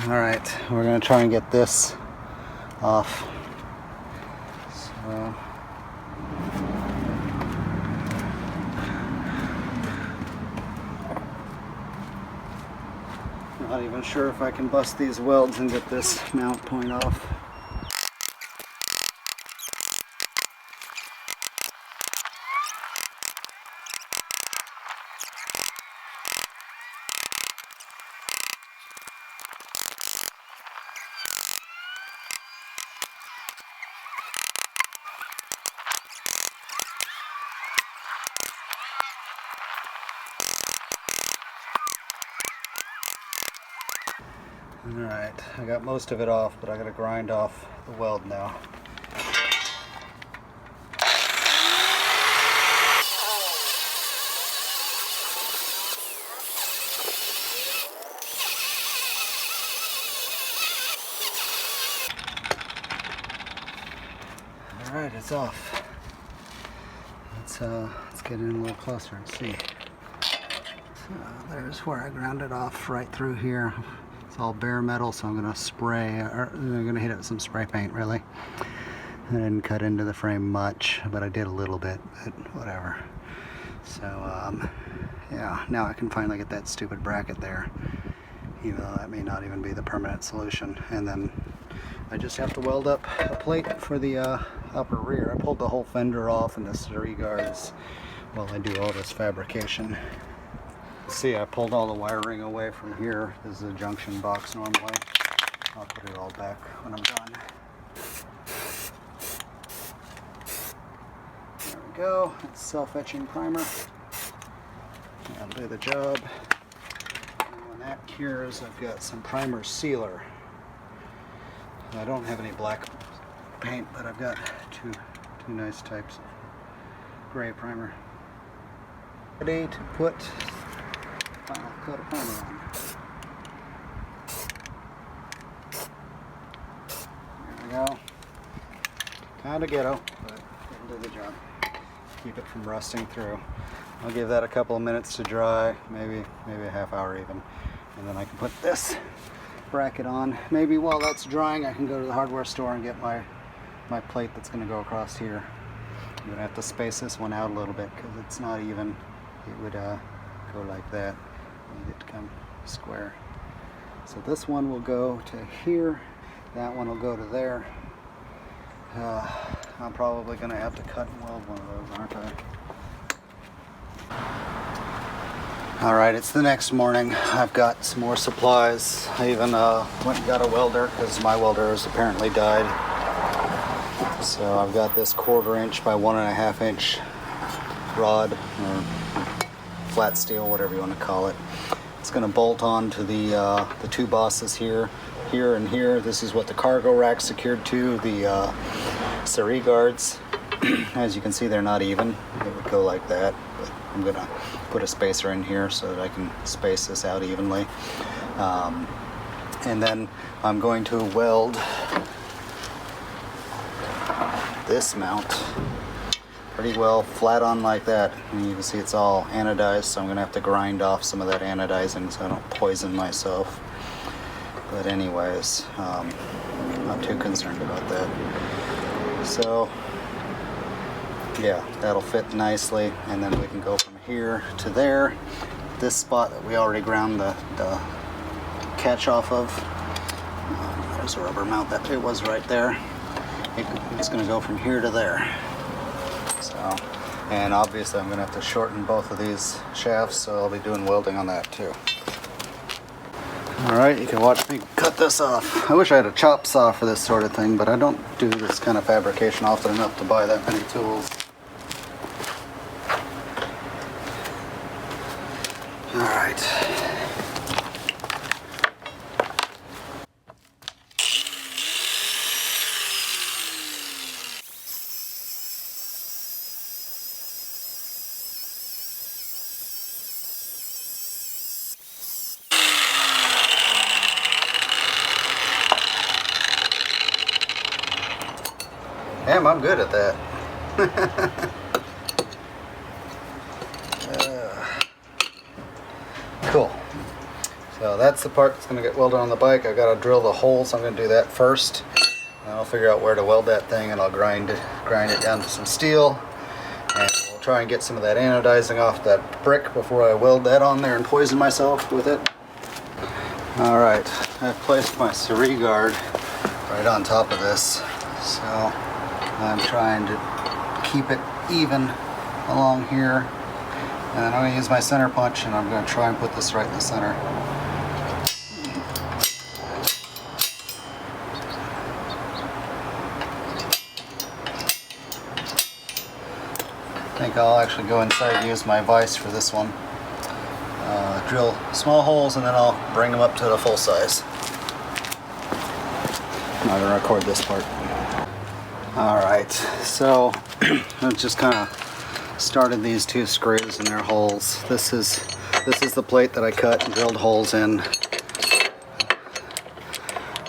Alright, we're going to try and get this off. So, not even sure if I can bust these welds and get this mount point off. Alright, I got most of it off, but I gotta grind off the weld now. Alright, it's off. Let's get in a little closer and see. So there's where I ground it off, right through here. It's all bare metal, so I'm gonna spray, or I'm gonna hit it with some spray paint, really. I didn't cut into the frame much, but I did a little bit, but whatever. So, yeah, now I can finally get that stupid bracket there, even though that may not even be the permanent solution. And then I just have to weld up a plate for the upper rear. I pulled the whole fender off and the Sidecar guards while I do all this fabrication. See, I pulled all the wiring away from here. This is a junction box normally. I'll put it all back when I'm done. There we go. It's self-etching primer. That'll do the job. And when that cures, I've got some primer sealer. I don't have any black paint, but I've got two nice types of gray primer. Ready to put final coat of primer on. There we go. Kind of ghetto, but it'll do the job. Keep it from rusting through. I'll give that a couple of minutes to dry, maybe a half hour even, and then I can put this bracket on. Maybe while that's drying, I can go to the hardware store and get my plate that's going to go across here. I'm going to have to space this one out a little bit because it's not even. It would go like that. I need it to come square. So this one will go to here. That one will go to there. I'm probably going to have to cut and weld one of those, aren't I? Alright, it's the next morning. I've got some more supplies. I even went and got a welder because my welder has apparently died. So I've got this 1/4 inch by 1.5 inch rod, or flat steel, whatever you want to call it. It's going to bolt on to the two bosses here, and here. This is what the cargo rack secured to. The Sidecar guards, as you can see, they're not even. It would go like that, but I'm going to put a spacer in here so that I can space this out evenly. And then I'm going to weld this mount pretty well flat on like that. And you can see it's all anodized, so I'm going to have to grind off some of that anodizing so I don't poison myself. But anyways, not too concerned about that. So yeah, that'll fit nicely, and then we can go from here to there. This spot that we already ground the catch off of, there's a rubber mount that it was right there. It's going to go from here to there. So, and obviously I'm going to have to shorten both of these shafts, so I'll be doing welding on that too. Alright, you can watch me cut this off. I wish I had a chop saw for this sort of thing, but I don't do this kind of fabrication often enough to buy that many tools. Alright. Damn, I'm good at that. Cool. So So that's the part that's going to get welded on the bike. I've got to drill the hole, so I'm going to do that first. And I'll figure out where to weld that thing, and I'll grind it down to some steel. And we'll try and get some of that anodizing off that brick before I weld that on there and poison myself with it. Alright, I've placed my Cerie guard right on top of this. So I'm trying to keep it even along here. And then I'm going to use my center punch, and I'm going to try and put this right in the center. I think I'll actually go inside and use my vise for this one. Drill small holes, and then I'll bring them up to the full size. I'm not going to record this part. Alright, so I just kind of started these two screws in their holes. This is the plate that I cut and drilled holes in.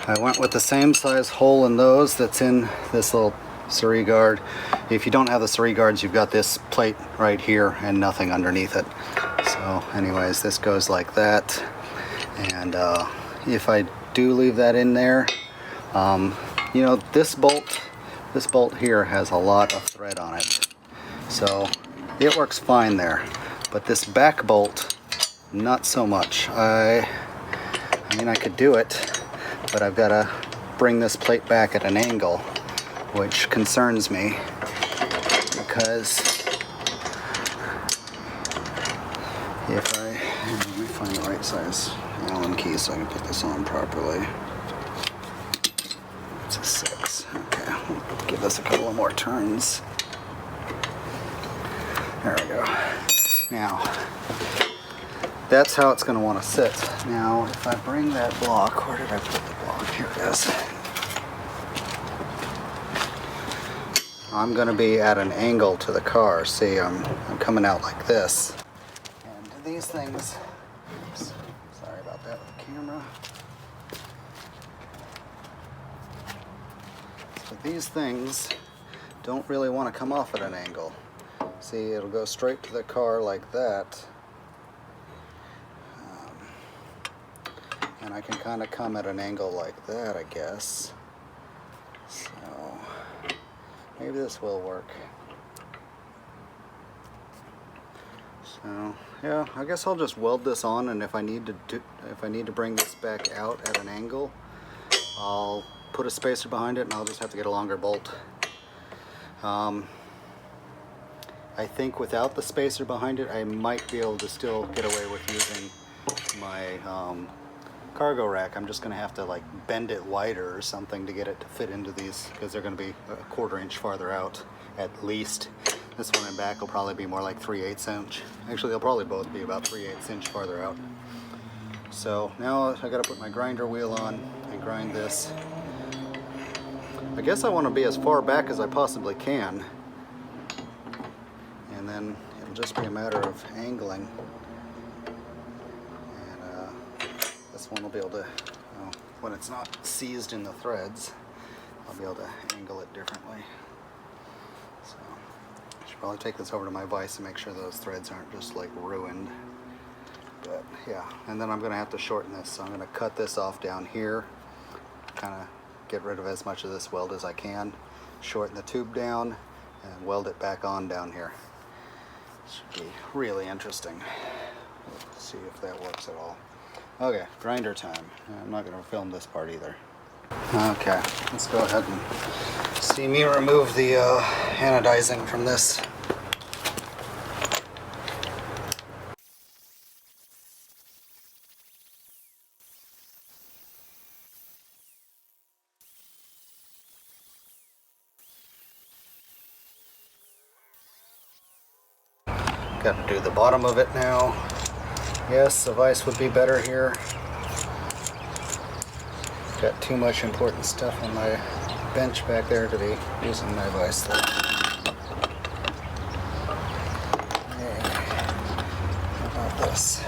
I went with the same size hole in those that's in this little Cerie guard. If you don't have the Cerie guards, you've got this plate right here and nothing underneath it. So anyways, this goes like that. And if I do leave that in there, you know, this bolt here has a lot of thread on it. So it works fine there. But this back bolt, not so much. I mean, I could do it, but I've got to bring this plate back at an angle, which concerns me, because if let me find the right size Allen key so I can put this on properly. It's a 6. Okay, we'll give this a couple of more turns. There we go. Now, that's how it's going to want to sit. Now, if I bring that block, where did I put the block? Here it is. I'm going to be at an angle to the car. See, I'm coming out like this. And these things, oops, sorry about that with the camera. So these things don't really want to come off at an angle. See, it'll go straight to the car like that. And I can kind of come at an angle like that, I guess. So maybe this will work. So yeah, I guess I'll just weld this on, and if I need to bring this back out at an angle, I'll put a spacer behind it, and I'll just have to get a longer bolt. I think without the spacer behind it, I might be able to still get away with using my cargo rack. I'm just going to have to like bend it wider or something to get it to fit into these, because they're going to be a 1/4 inch farther out at least. This one in back will probably be more like 3/8 inch. Actually, they'll probably both be about 3/8 inch farther out. So now I got to put my grinder wheel on and grind this. I guess I want to be as far back as I possibly can, and then it'll just be a matter of angling. This one will be able to, when it's not seized in the threads, I'll be able to angle it differently. So I should probably take this over to my vise and make sure those threads aren't just like ruined. But yeah, and then I'm going to have to shorten this. So I'm going to cut this off down here, kind of get rid of as much of this weld as I can, shorten the tube down, and weld it back on down here. Should be really interesting. Let's see if that works at all. Okay, grinder time. I'm not going to film this part either. Okay, let's go ahead and see me remove the anodizing from this. Got to do the bottom of it now. Yes, the vise would be better here. Got too much important stuff on my bench back there to be using my vise there. Okay. How about this?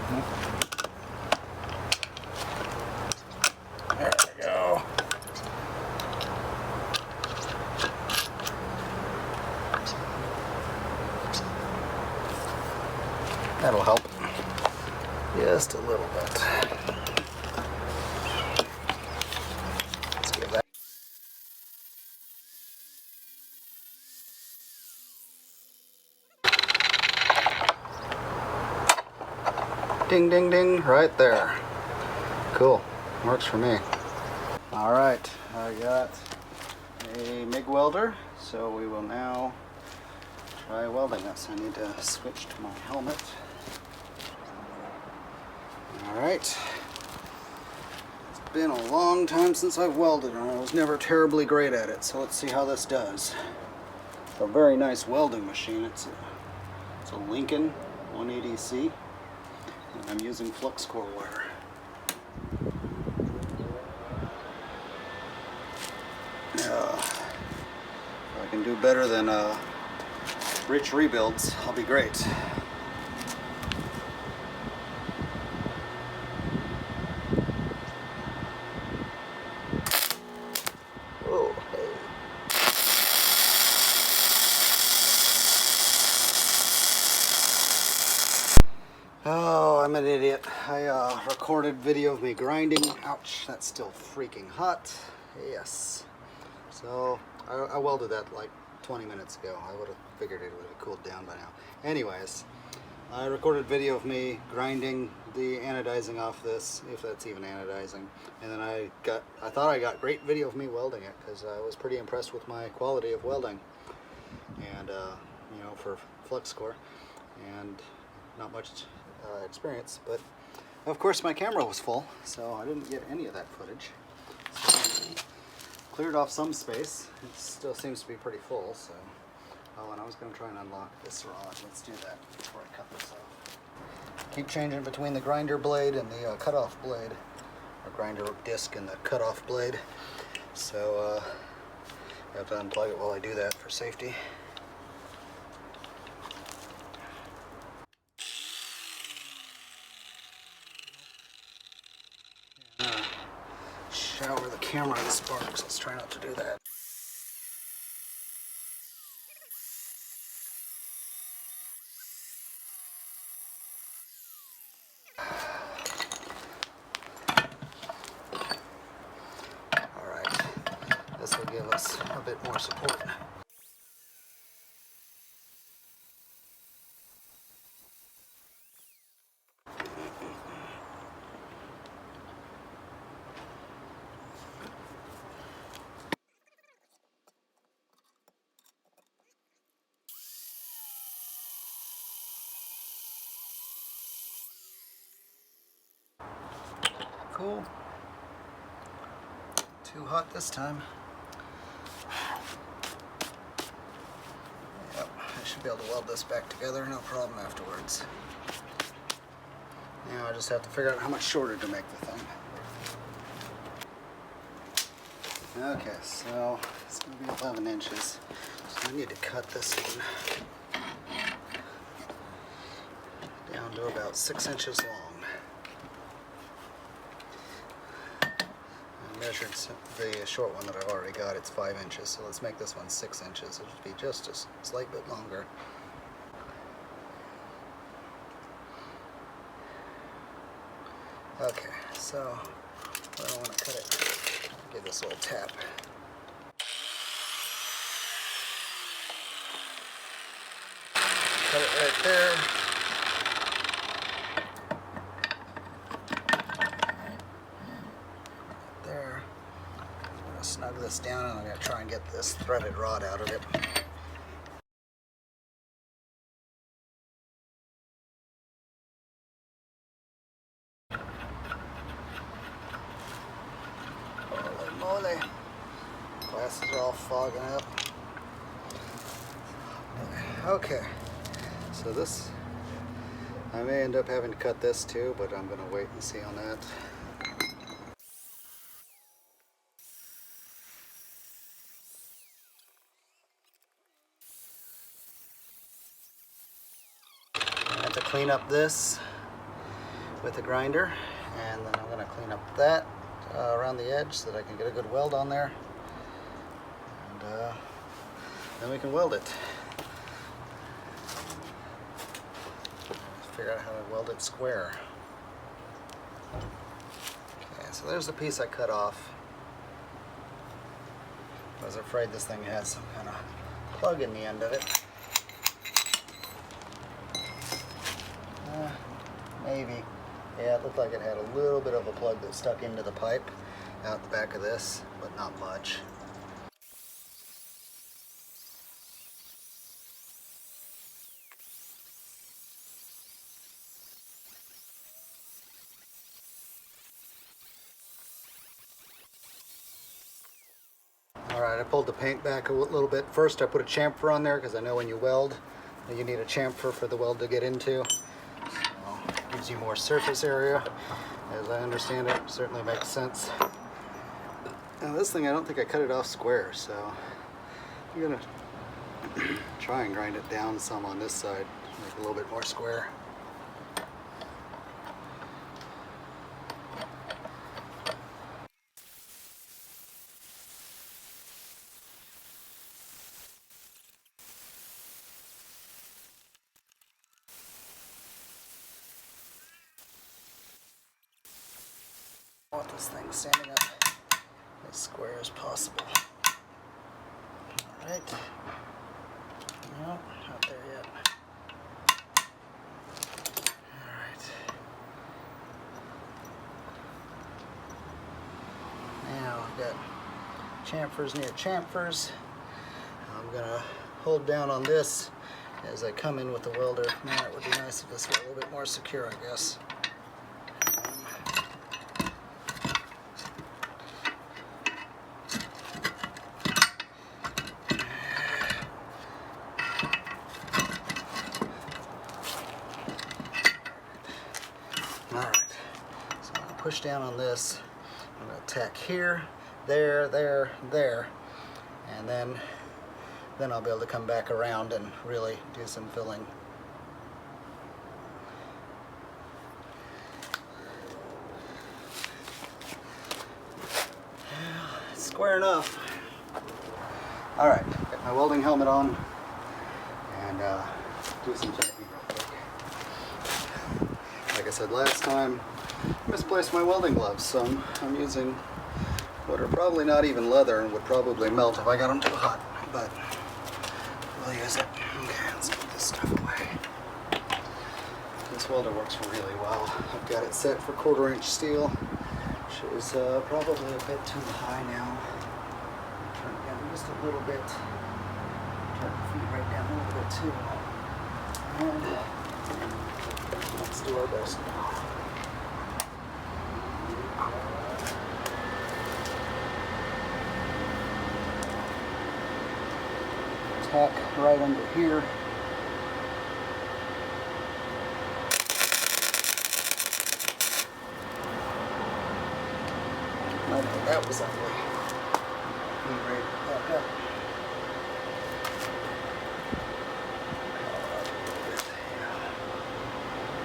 There we go. That'll help just a little bit. Let's give that. Ding, ding, ding, right there. Cool, works for me. All right, I got a MIG welder, so we will now try welding this. I need to switch to my helmet. All right, it's been a long time since I've welded, and I was never terribly great at it, so let's see how this does. It's a very nice welding machine. It's a Lincoln 180C. I'm using flux core wire. If I can do better than rich rebuilds, I'll be great. Oh, hey. Oh, I'm an idiot. I recorded video of me grinding. Ouch, that's still freaking hot. Yes. So, I welded that like 20 minutes ago. I would have figured it would have cooled down by now. Anyways, I recorded video of me grinding the anodizing off this, if that's even anodizing. And then I thought I got great video of me welding it, because I was pretty impressed with my quality of welding. And, you know, for flux core. And not much experience, but of course my camera was full, so I didn't get any of that footage. So cleared off some space. It still seems to be pretty full, so. Oh, and I was going to try and unlock this rod. Let's do that before I cut this off. Keep changing between the grinder blade and the cutoff blade, or grinder disc and the cutoff blade. So I have to unplug it while I do that for safety. Shower the camera of sparks. Let's try not to do that. Alright, this will give us a bit more support. Cool. Too hot this time. Yep, I should be able to weld this back together, no problem afterwards. Now I just have to figure out how much shorter to make the thing. Okay, so it's going to be 11 inches. So I need to cut this one down to about 6 inches long. Measured the short one that I've already got, it's 5 inches, so let's make this one 6 inches. It'll be just a slight bit longer. Okay, so I don't want to cut it. Give this a little tap. Cut it right there. Snug this down, and I'm going to try and get this threaded rod out of it. Holy moly. Glasses are all fogging up. Okay, so this, I may end up having to cut this too, but I'm going to wait and see on that. I have to clean up this with the grinder, and then I'm going to clean up that around the edge so that I can get a good weld on there, and then we can weld it. Figure out how to weld it square. Okay, so there's the piece I cut off. I was afraid this thing had some kind of plug in the end of it. Maybe. Yeah, it looked like it had a little bit of a plug that stuck into the pipe out the back of this, but not much. Alright, I pulled the paint back a little bit. First I put a chamfer on there because I know when you weld, you need a chamfer for the weld to get into. So it gives you more surface area. As I understand it, certainly makes sense. Now this thing, I don't think I cut it off square, so I'm gonna try and grind it down some on this side, make it a little bit more square. I want this thing standing up as square as possible. Alright. No, not there yet. Alright. Now I've got chamfers near chamfers. I'm going to hold down on this as I come in with the welder. Man, it would be nice if this were a little bit more secure, I guess. Alright, so I'm going to push down on this. I'm going to tack here, there, there, there, and then I'll be able to come back around and really do some filling. It's square enough. Alright, get my welding helmet on and do some checking real quick. Like I said last time, I misplaced my welding gloves, so I'm using what are probably not even leather and would probably melt if I got them too hot, but we'll use it. Okay, let's put this stuff away. This welder works really well. I've got it set for 1/4 inch steel, which is probably a bit too high now. Turn it down just a little bit. Turn the feet right down a little bit too. And let's do our best now. Tack right under here. Oh, that was ugly. Right back up.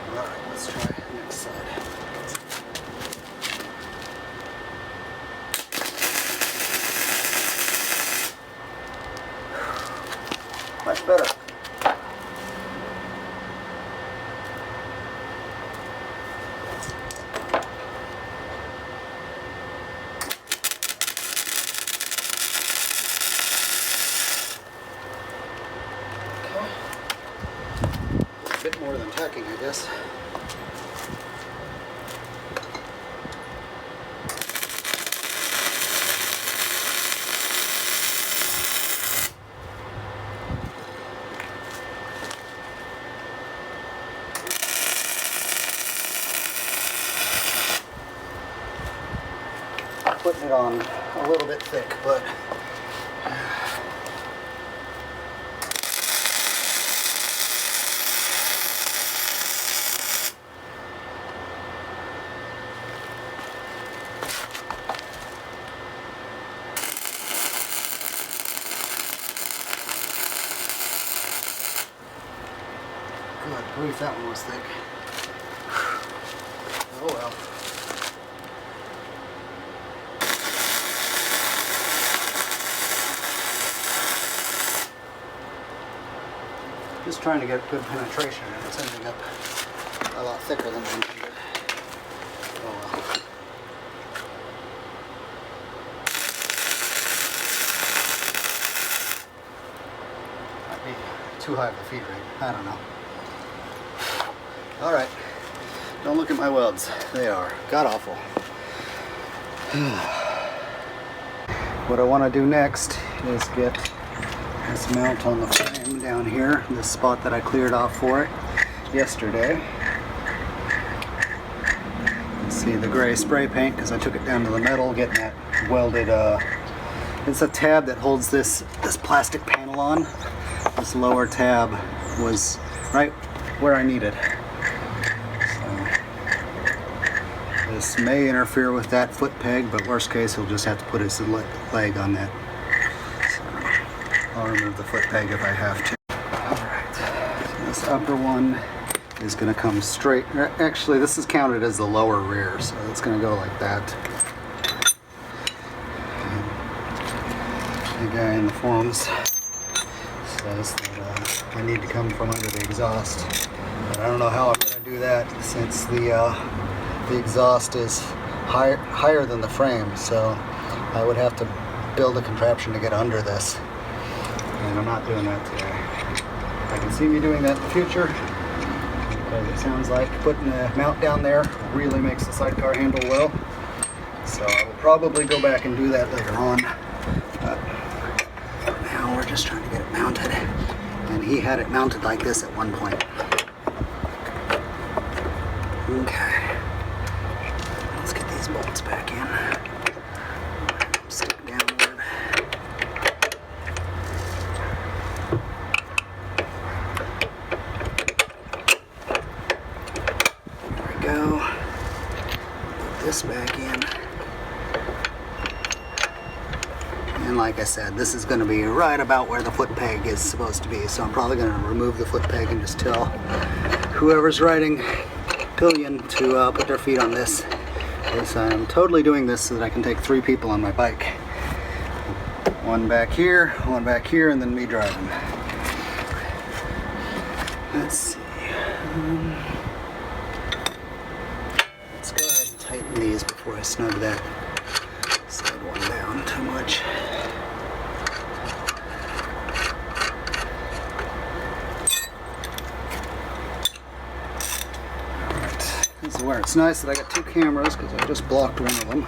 Alright, let's try the next side. Much better. Okay. A bit more than tacking, I guess. Putting it on a little bit thick, but good grief, that one was thick. Oh well. Just trying to get good penetration, and it's ending up a lot thicker than I intended. Oh well. Might be too high of a feed rate. I don't know. Alright. Don't look at my welds. They are god awful. What I want to do next is get this mount on the frame down here, this spot that I cleared off for it yesterday. See the gray spray paint because I took it down to the metal, getting that welded. It's a tab that holds this plastic panel on. This lower tab was right where I needed. So this may interfere with that foot peg, but worst case he'll just have to put his leg on that. So I'll remove the foot peg if I have to. Alright, so this upper one is going to come straight. Actually, this is counted as the lower rear, so it's going to go like that. The guy in the forums says that I need to come from under the exhaust, but I don't know how I'm going to do that since the exhaust is higher than the frame, so I would have to build a contraption to get under this, and I'm not doing that today. I can see me doing that in the future, because it sounds like putting the mount down there really makes the sidecar handle well. So I will probably go back and do that later on. But for now we're just trying to get it mounted. And he had it mounted like this at one point. Okay. Let's get these bolts back in. Stick downward. Go. Put this back in. And like I said, this is going to be right about where the foot peg is supposed to be, so I'm probably going to remove the foot peg and just tell whoever's riding pillion to put their feet on this. Because I'm totally doing this so that I can take 3 people on my bike. One back here, and then me driving. Let's see. Let's go ahead and tighten these before I snug that side one down too much. Alright, this is where it's nice that I got 2 cameras because I just blocked one of them.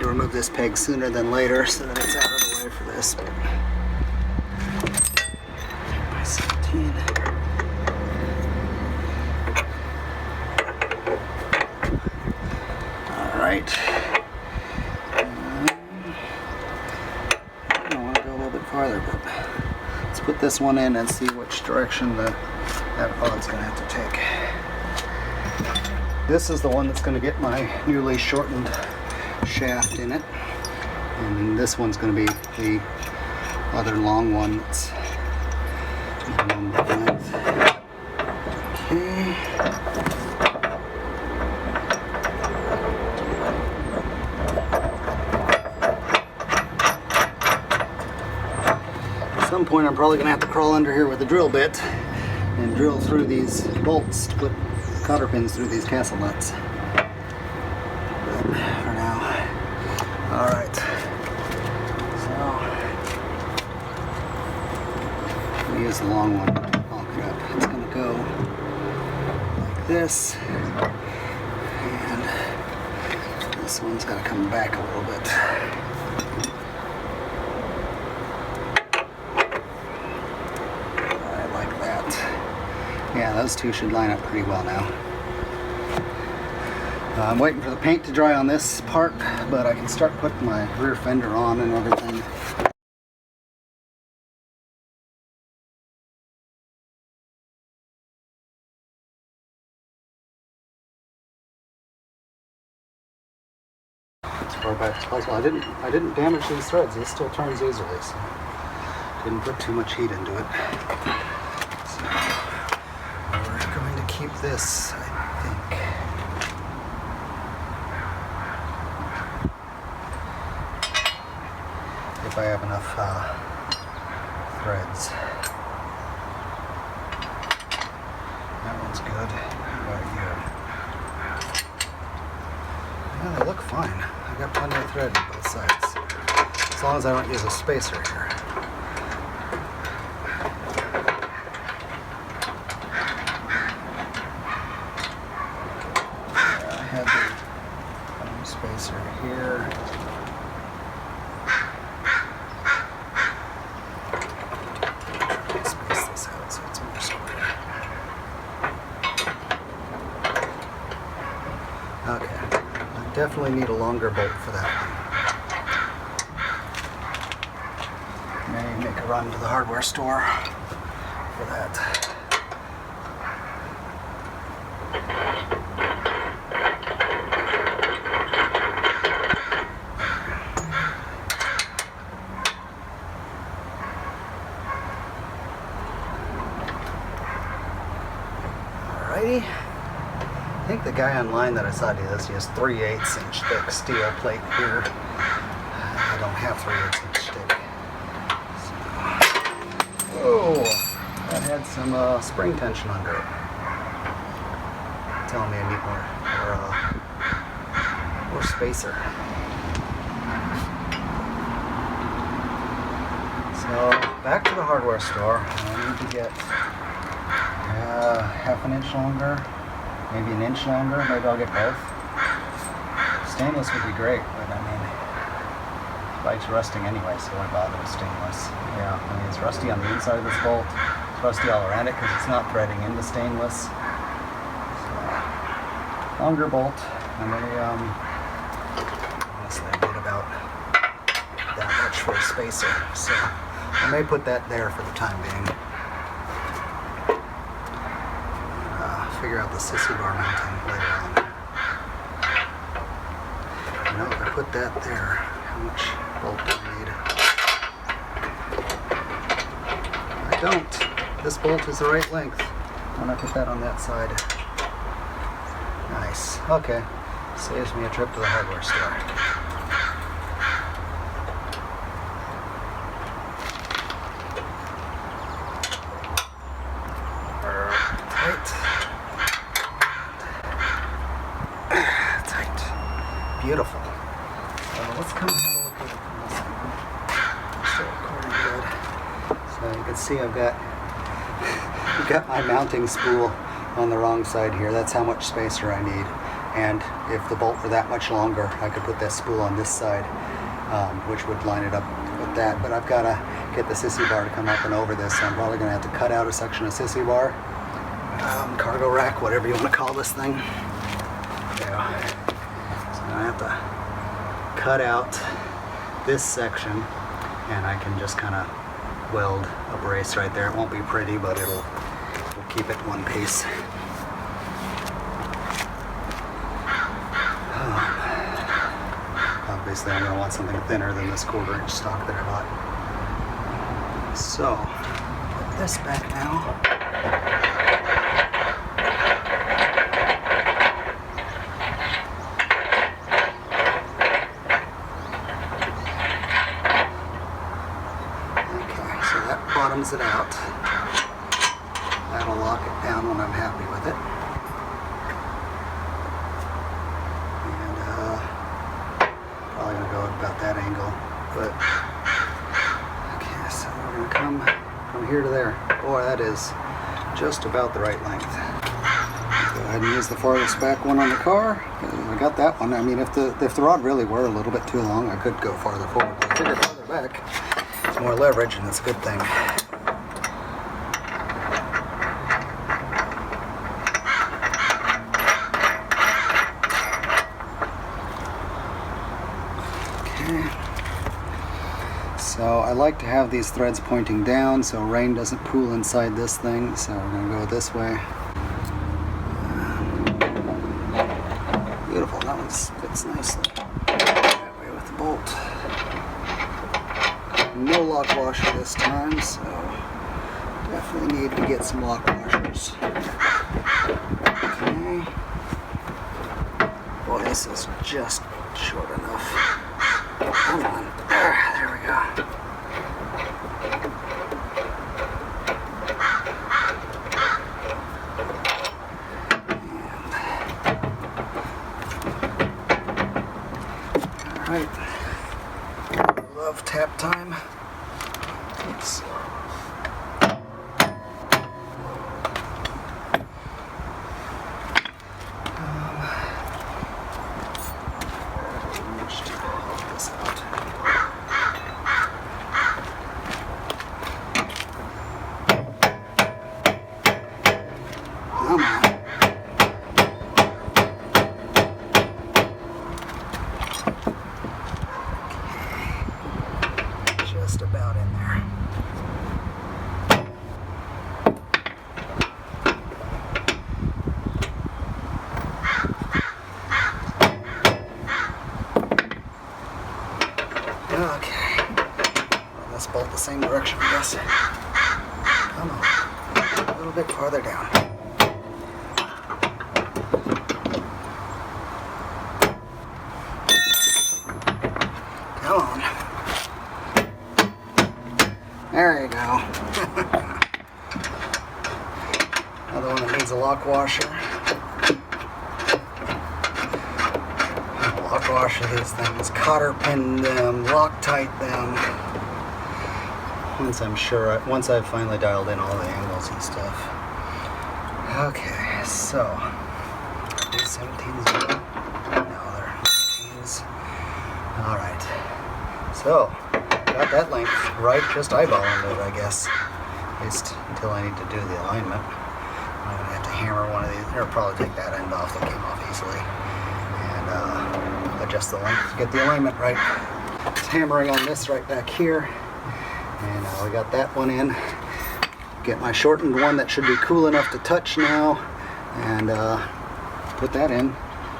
Remove this peg sooner than later so that it's out of the way for this. But by 17. Alright. I want to go a little bit farther, but let's put this one in and see which direction that rod's going to have to take. This is the one that's going to get my newly shortened shaft in it, and then this one's going to be the other long one that's minimum length. Okay. At some point I'm probably going to have to crawl under here with a drill bit and drill through these bolts to put cotter pins through these castle nuts. Alright, so we use the long one to bulk it up. It's going to go like this, and this one's got to come back a little bit. Alright, like that. Yeah, those two should line up pretty well now. I'm waiting for the paint to dry on this part, but I can start putting my rear fender on and everything. far back as possible. I didn't damage these threads. This still turns easily, so didn't put too much heat into it. So we're going to keep this, I think. If I have enough threads. That one's good. How about you? Yeah, they look fine. I got plenty of thread on both sides. As long as I don't use a spacer here. Yeah, I had the spacer here. Space this out so it's more square. Okay, I definitely need a longer bolt for that one. May make a run to the hardware store for that. Alrighty. I think the guy online that I saw do this, he has 3/8 inch thick steel plate here. I don't have 3/8 inch thick. So, whoa, that had some spring tension under it. Telling me I need more spacer. So back to the hardware store. I need to get half an inch longer. Maybe an inch longer, maybe I'll get both. Stainless would be great, but I mean, the bike's rusting anyway, so why bother with stainless? Yeah, I mean, it's rusty on the inside of this bolt. It's rusty all around it because it's not threading into stainless. So, longer bolt, and honestly, I need about that much for a spacer, so I may put that there for the time being. Figure out the sissy bar mounting later on. You know, if I put that there, how much bolt do I need? I don't. This bolt is the right length. When I put that on that side. Nice. Okay. Saves me a trip to the hardware store. Beautiful. Let's come and have a look at it from this angle. Still recording good. So you can see I've got my mounting spool on the wrong side here. That's how much spacer I need. And if the bolt were that much longer, I could put that spool on this side, which would line it up with that. But I've got to get the sissy bar to come up and over this. So I'm probably going to have to cut out a section of sissy bar, cargo rack, whatever you want to call this thing. Yeah. I have to cut out this section, and I can just kind of weld a brace right there. It won't be pretty, but it'll keep it in one piece. Obviously, I'm going to want something thinner than this 1/4 inch stock that I bought. So, put this back now. Bottoms it out. That'll lock it down when I'm happy with it. And probably gonna go about that angle. But okay, so we're gonna come from here to there. Boy, that is just about the right length. Go ahead and use the farthest back one on the car. I got that one. I mean, if the rod really were a little bit too long, I could go farther forward. But I figure farther back, it's more leverage, and it's a good thing. So I like to have these threads pointing down so rain doesn't pool inside this thing. So we're going to go this way. Beautiful. That one fits nicely. That no lock washer this time, so definitely need to get some lock washers. Okay. Boy, this is just short enough. Come on. There we go. Alright. Love tap time. Oops. Just about in there. Okay. Well, let's bolt the same direction, I guess. Come on. A little bit farther down. Come on. There you go. Another one that needs a lock washer. Lock washer these things, cotter pin them, Loctite them. Once I've finally dialed in all the angles and stuff. Okay, so these 17s. No, they're 18s. All right. So. Got that length right, just eyeballing it, I guess. At least until I need to do the alignment. I'm going to have to hammer one of these, or probably take that end off that came off easily. And adjust the length to get the alignment right. Just hammering on this right back here. And we got that one in. Get my shortened one that should be cool enough to touch now. And put that in.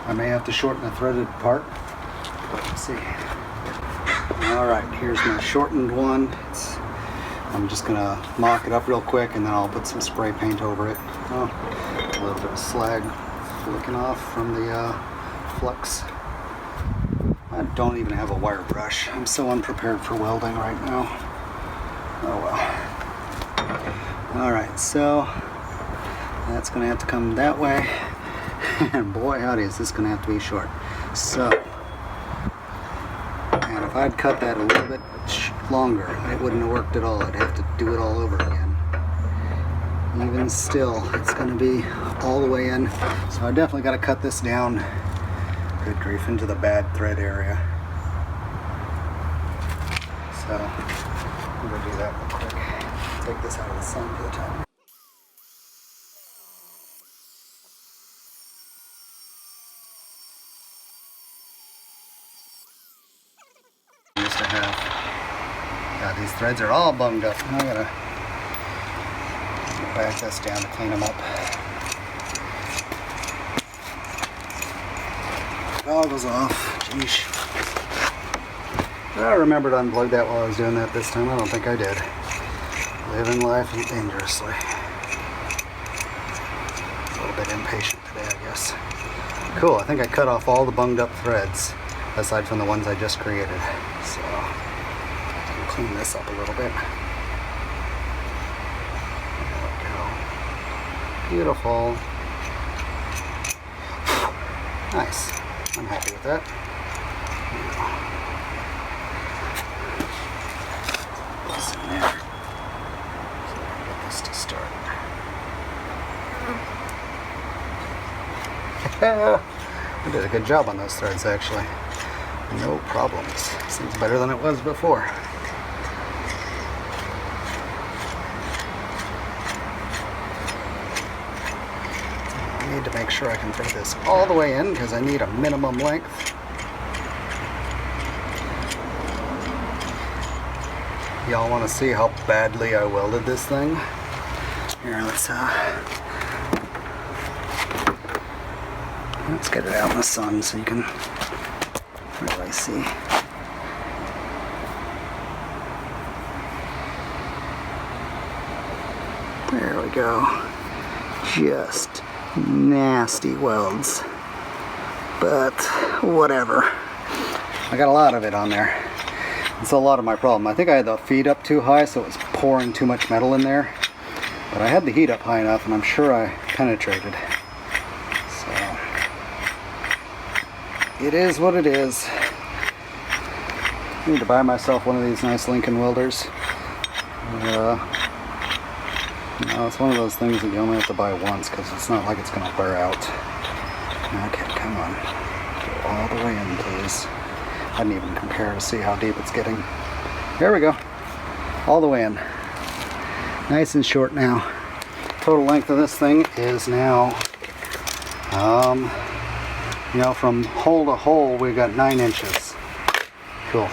I may have to shorten the threaded part. Let's see. Alright, here's my shortened one. I'm just going to mock it up real quick and then I'll put some spray paint over it. Oh, a little bit of slag flicking off from the flux. I don't even have a wire brush. I'm so unprepared for welding right now. Oh well. Alright, so that's going to have to come that way. And boy howdy, is this going to have to be short. So, if I'd cut that a little bit longer, it wouldn't have worked at all. I'd have to do it all over again. Even still, it's going to be all the way in. So I definitely got to cut this down. Good grief, into the bad thread area. So I'm going to do that real quick. Take this out of the sun for the time. God, these threads are all bunged up. I gotta back this down to clean them up. Goggles off. Jeesh. I remembered to unplug that while I was doing that this time. I don't think I did. Living life dangerously. A little bit impatient today, I guess. Cool, I think I cut off all the bunged up threads, aside from the ones I just created. So, I'll clean this up a little bit. There we go. Beautiful. Nice. I'm happy with that. This in there. So get this to start. I did a good job on those threads, actually. No problems. Seems better than it was before. I need to make sure I can thread this all the way in because I need a minimum length. Y'all want to see how badly I welded this thing? Here, let's get it out in the sun so you can really see. There we go. Just nasty welds. But whatever. I got a lot of it on there. It's a lot of my problem. I think I had the feed up too high, so it was pouring too much metal in there. But I had the heat up high enough, and I'm sure I penetrated. So it is what it is. I need to buy myself one of these nice Lincoln welders. No, it's one of those things that you only have to buy once because it's not like it's going to wear out. Okay, come on. Go all the way in, please. I didn't even compare to see how deep it's getting. There we go. All the way in. Nice and short now. Total length of this thing is now, you know, from hole to hole, we've got 9 inches. Cool.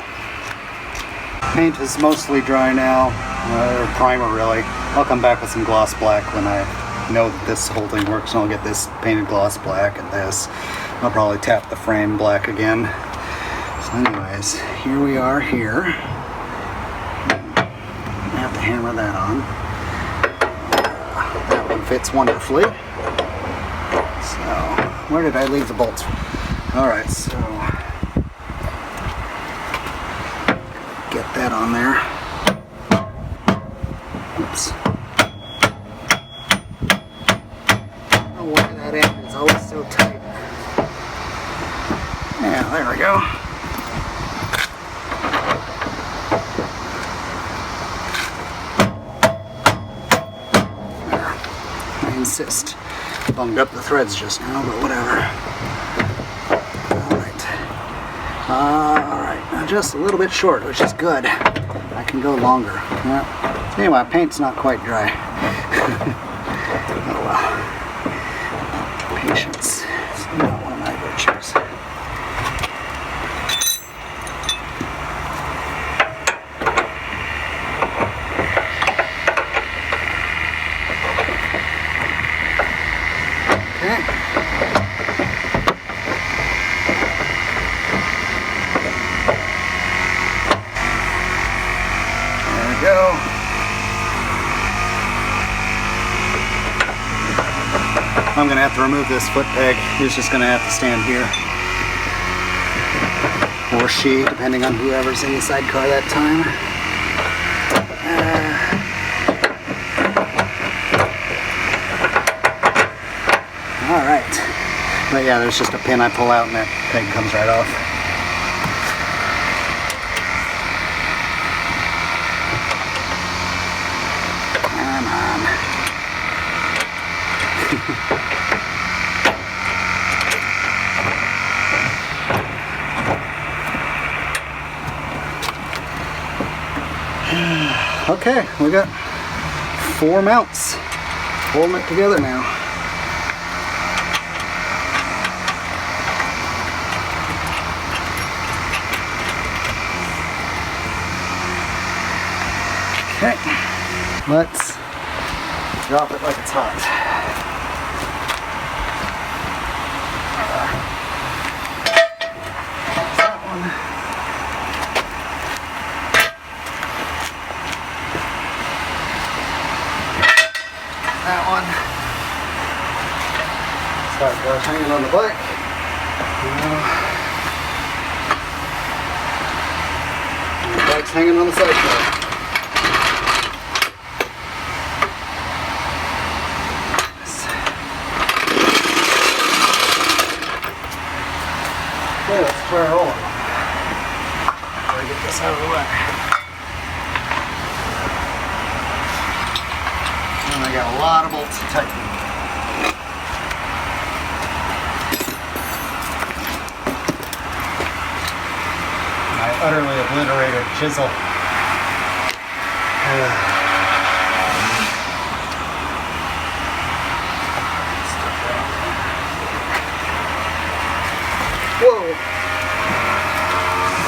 Paint is mostly dry now, or primer really. I'll come back with some gloss black when I know that this whole thing works, and I'll get this painted gloss black and this. I'll probably tap the frame black again. So anyways, here we are here. I have to hammer that on. That one fits wonderfully. So, where did I leave the bolts? Alright, so get that on there. Oops. Oh, why that end is always so tight. Yeah, there we go. There. I insist. Bunged up the threads just now, but whatever. Alright, now just a little bit short, which is good. I can go longer. Yeah. Anyway, my paint's not quite dry. Oh well. Patience is not one of my virtues. Okay. Go. I'm going to have to remove this foot peg. He's just going to have to stand here. Or she, depending on whoever's in the sidecar that time. Alright. But yeah, there's just a pin I pull out and that peg comes right off. Come on. Okay, we got 4 mounts holding it together now. Okay, let's drop it like it's hot. That one. That one. Sidecar hanging on the bike. And the bike's hanging on the sidecar. Okay, let's square it all up. Gotta get this out of the way. And I got a lot of bolts to tighten. My utterly obliterated chisel. Whoa!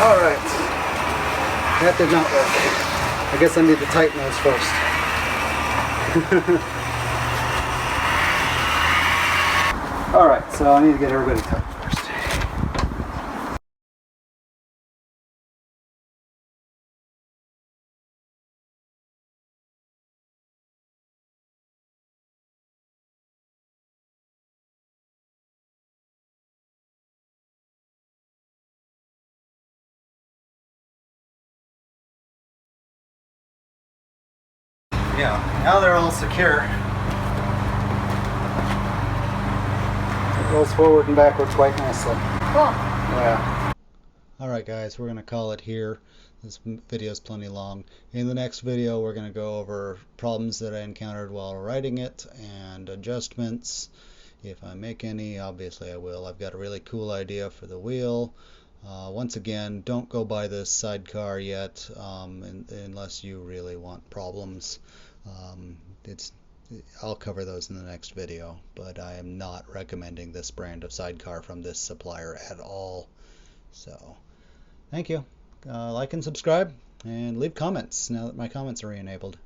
Alright. That did not work. I guess I need to tighten those first. Alright, so I need to get everybody tight. go. Now they're all secure. It goes forward and backwards quite nicely. Cool. Yeah. Alright guys, we're going to call it here. This video is plenty long. In the next video we're going to go over problems that I encountered while writing it and adjustments. If I make any, obviously I will. I've got a really cool idea for the wheel. Once again, don't go buy this Sidecar yet unless you really want problems. I'll cover those in the next video, but I am not recommending this brand of Sidecar from this supplier at all. So, thank you. Like and subscribe, and leave comments now that my comments are re-enabled.